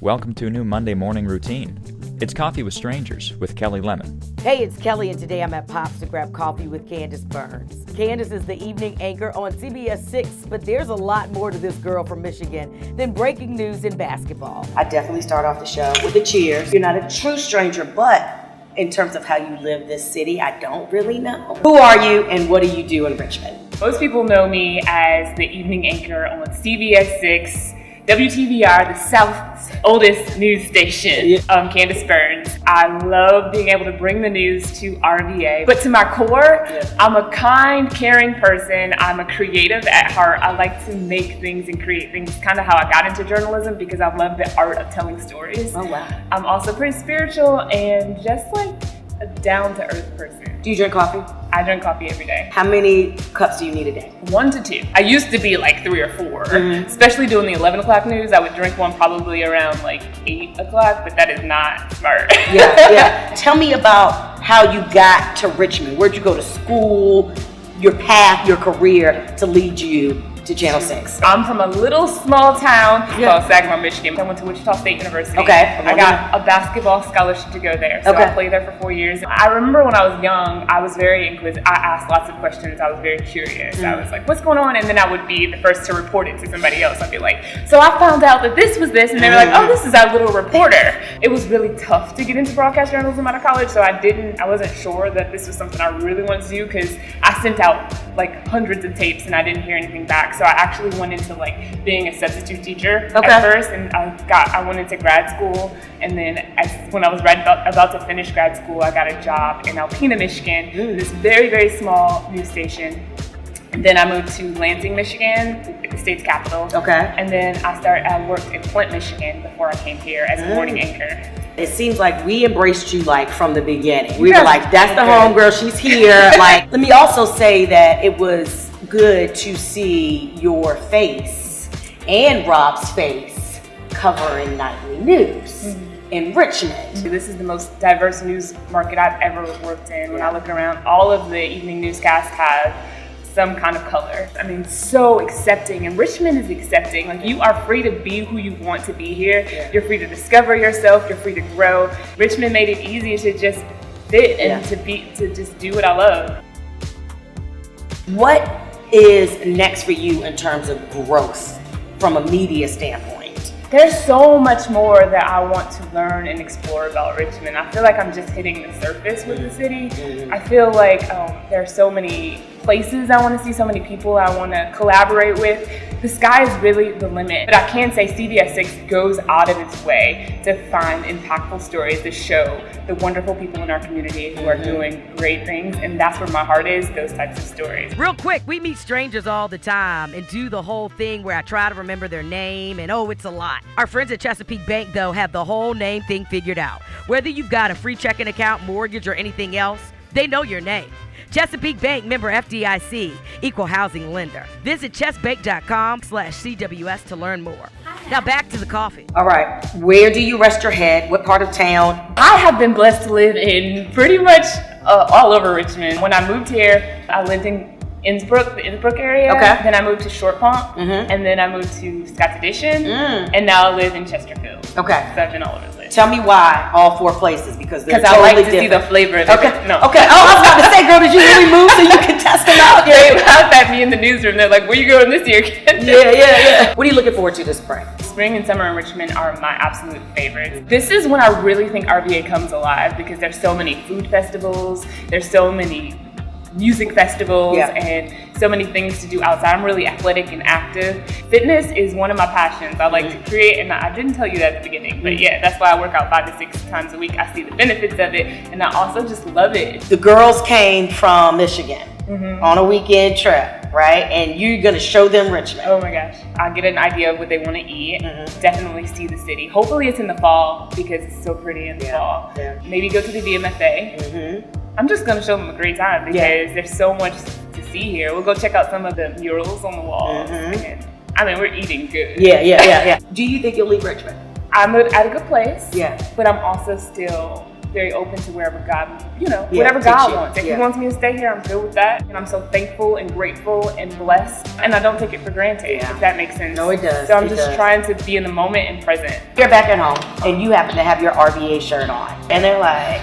Welcome to a new Monday morning routine. It's Coffee with Strangers with Kelli Lemon. Hey, it's Kelli, and today I'm at Pops to grab coffee with Candace Burns. Candace is the evening anchor on CBS 6, but there's a lot more to this girl from Michigan than breaking news in basketball. I definitely start off the show with a cheers. You're not a true stranger, but in terms of how you live this city, I don't really know. Who are you and what do you do in Richmond? Most people know me as the evening anchor on CBS 6, WTVR, the South's oldest news station. Candace Burns. I love being able to bring the news to RVA, but to my core, I'm a kind, caring person. I'm a creative at heart. I like to make things and create things. Kind of how I got into journalism, because I love the art of telling stories. Oh, wow. I'm also pretty spiritual and just like a down-to-earth person. Do you drink coffee? I drink coffee every day. How many cups do you need a day? 1 to 2. I used to be like 3 or 4, especially doing the 11 o'clock news. I would drink one probably around like 8 o'clock, but that is not smart. Yeah. Tell me about how you got to Richmond. Where'd you go to school, your path, your career to lead you to Channel 6? I'm from a little small town called Saginaw, Michigan. I went to Wichita State University. Okay. I got a basketball scholarship to go there. So I played there for 4 years. I remember when I was young, I was very inquisitive. I asked lots of questions. I was very curious. I was like, what's going on? And then I would be the first to report it to somebody else. I'd be like, so I found out that this was this. And they were like, oh, this is our little reporter. It was really tough to get into broadcast journalism out of college. So I wasn't sure that this was something I really wanted to do, because I sent out like hundreds of tapes and I didn't hear anything back. So I actually went into like being a substitute teacher at first, and I went into grad school, and then when I was about to finish grad school, I got a job in Alpena, Michigan, this very, very small news station. And then I moved to Lansing, Michigan, the state's capital. And then I worked in Flint, Michigan before I came here as a morning anchor. It seems like we embraced you like from the beginning. We were like, that's the homegirl, she's here. Like, let me also say that it was good to see your face and Rob's face covering nightly news in Richmond. This is the most diverse news market I've ever worked in. When I look around, all of the evening newscasts have some kind of color. I mean, so accepting, and Richmond is accepting. Like, you are free to be who you want to be here. You're free to discover yourself. You're free to grow. Richmond made it easy to just fit and to just do what I love. What is next for you in terms of growth from a media standpoint? There's so much more that I want to learn and explore about Richmond. I feel like I'm just hitting the surface with the city. I feel like there are so many places I want to see, so many people I want to collaborate with. The sky is really the limit. But I can say CBS 6 goes out of its way to find impactful stories to show the wonderful people in our community who are doing great things. And that's where my heart is, those types of stories. Real quick, we meet strangers all the time and do the whole thing where I try to remember their name, and it's a lot. Our friends at Chesapeake Bank, though, have the whole name thing figured out. Whether you've got a free checking account, mortgage, or anything else, they know your name. Chesapeake Bank, member FDIC, equal housing lender. Visit chessbank.com/CWS to learn more. Now back to the coffee. All right, where do you rest your head? What part of town? I have been blessed to live in pretty much all over Richmond. When I moved here, I lived in Innsbrook, the Innsbrook area. Then I moved to Short Pump, and then I moved to Scott's Addition, and now I live in Chesterfield. So I've been all over the place. Tell me why all 4 places, because they're I totally like to see different. the flavor of it. No. Oh, I was about to say, girl, did you really move so you can test them out? They laugh at me in the newsroom. They're like, where you going this year? Yeah. What are you looking forward to this spring? Spring and summer in Richmond are my absolute favorites. This is when I really think RVA comes alive, because there's so many food festivals, there's so many music festivals, and so many things to do outside. I'm really athletic and active. Fitness is one of my passions. I like to create, and I didn't tell you that at the beginning, but that's why I work out 5 to 6 times a week. I see the benefits of it, and I also just love it. The girls came from Michigan on a weekend trip, right? And you're gonna show them Richmond. Oh my gosh. I get an idea of what they want to eat. Definitely see the city. Hopefully it's in the fall, because it's so pretty in the fall. Maybe go to the VMFA. I'm just going to show them a great time, because there's so much to see here. We'll go check out some of the murals on the walls. And, I mean, we're eating good. Yeah. Do you think you'll leave Richmond? I'm at a good place, but I'm also still very open to wherever God, Yeah, whatever takes God you. wants. If Yeah. He wants me to stay here, I'm good with that. And I'm so thankful and grateful and blessed. And I don't take it for granted, if that makes sense. No, it does. So I'm It just does. trying to be in the moment and present. You're back at home and you happen to have your RVA shirt on. And they're like,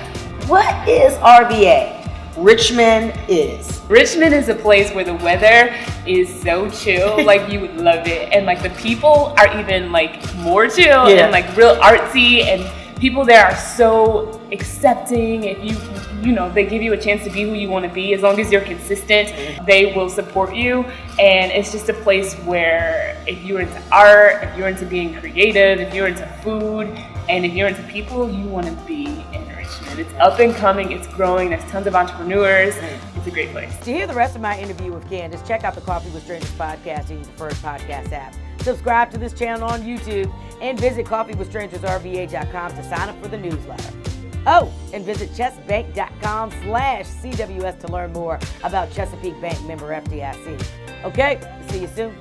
what is RVA? Richmond is. Richmond is a place where the weather is so chill, like you would love it. And like the people are even like more chill and like real artsy, and people there are so accepting. If they give you a chance to be who you want to be. As long as you're consistent, they will support you. And it's just a place where if you're into art, if you're into being creative, if you're into food, and if you're into people, you want to be in Richmond. It's up and coming, it's growing, there's tons of entrepreneurs. It's a great place. To hear the rest of my interview with Candace, check out the Coffee with Strangers podcast in your preferred podcast app. Subscribe to this channel on YouTube and visit coffeewithstrangersrva.com to sign up for the newsletter. Oh, and visit chesapeakebank.com/CWS to learn more about Chesapeake Bank member FDIC. Okay, see you soon.